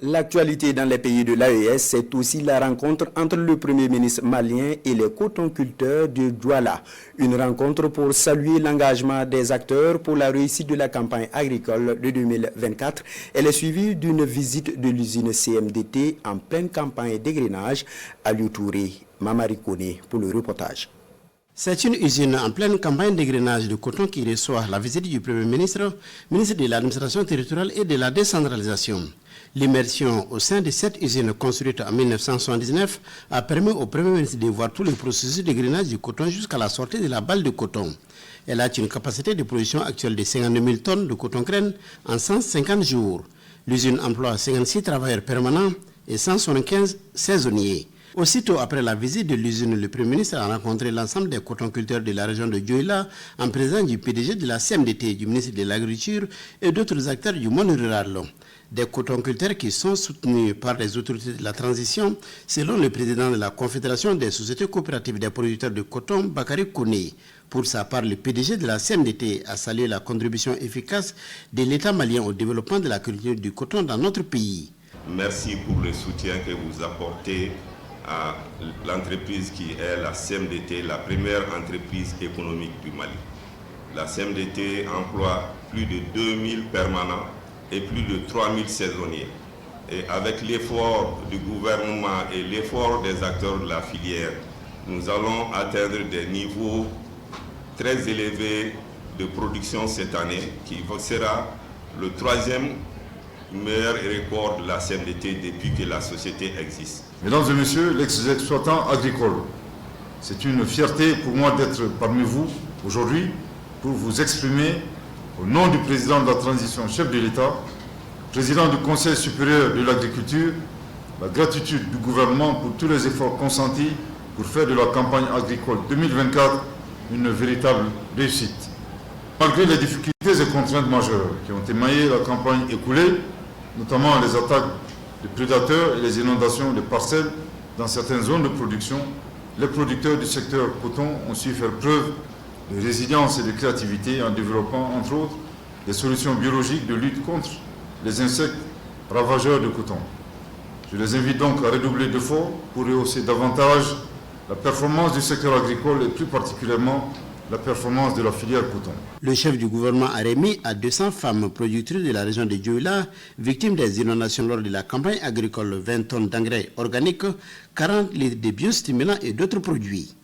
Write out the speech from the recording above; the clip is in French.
L'actualité dans les pays de l'AES, c'est aussi la rencontre entre le Premier ministre malien et les cotonculteurs de Douala. Une rencontre pour saluer l'engagement des acteurs pour la réussite de la campagne agricole de 2024. Elle est suivie d'une visite de l'usine CMDT en pleine campagne d'égrenage à Lioutouré. Mamari Kone pour le reportage. C'est une usine en pleine campagne d'égrenage de coton qui reçoit la visite du Premier ministre, ministre de l'administration territoriale et de la décentralisation. L'immersion au sein de cette usine construite en 1979 a permis au Premier ministre de voir tous les processus d'égrenage du coton jusqu'à la sortie de la balle de coton. Elle a une capacité de production actuelle de 52 000 tonnes de coton graine en 150 jours. L'usine emploie 56 travailleurs permanents et 175 saisonniers. Aussitôt après la visite de l'usine, le Premier ministre a rencontré l'ensemble des cotonculteurs de la région de Dioula en présence du PDG de la CMDT, du ministre de l'Agriculture et d'autres acteurs du monde rural. Des cotonculteurs qui sont soutenus par les autorités de la transition, selon le président de la Confédération des sociétés coopératives des producteurs de coton, Bakary Kone. Pour sa part, le PDG de la CMDT a salué la contribution efficace de l'État malien au développement de la culture du coton dans notre pays. Merci pour le soutien que vous apportez à l'entreprise qui est la CMDT, la première entreprise économique du Mali. La CMDT emploie plus de 2000 permanents et plus de 3000 saisonniers. Et avec l'effort du gouvernement et l'effort des acteurs de la filière, nous allons atteindre des niveaux très élevés de production cette année, qui sera le troisième meilleur record de la CMDT depuis que la société existe. Mesdames et messieurs, l'ex-exploitant agricole, c'est une fierté pour moi d'être parmi vous aujourd'hui pour vous exprimer au nom du président de la transition, chef de l'État, président du Conseil supérieur de l'agriculture, la gratitude du gouvernement pour tous les efforts consentis pour faire de la campagne agricole 2024 une véritable réussite. Malgré les difficultés et contraintes majeures qui ont émaillé la campagne écoulée, notamment les attaques de prédateurs et les inondations de parcelles dans certaines zones de production, les producteurs du secteur coton ont su faire preuve de résilience et de créativité en développant, entre autres, des solutions biologiques de lutte contre les insectes ravageurs de coton. Je les invite donc à redoubler d'efforts pour rehausser davantage la performance du secteur agricole et plus particulièrement la performance de la filière coton. Le chef du gouvernement a remis à 200 femmes productrices de la région de Dioula, victimes des inondations lors de la campagne agricole, 20 tonnes d'engrais organiques, 40 litres de biostimulants et d'autres produits.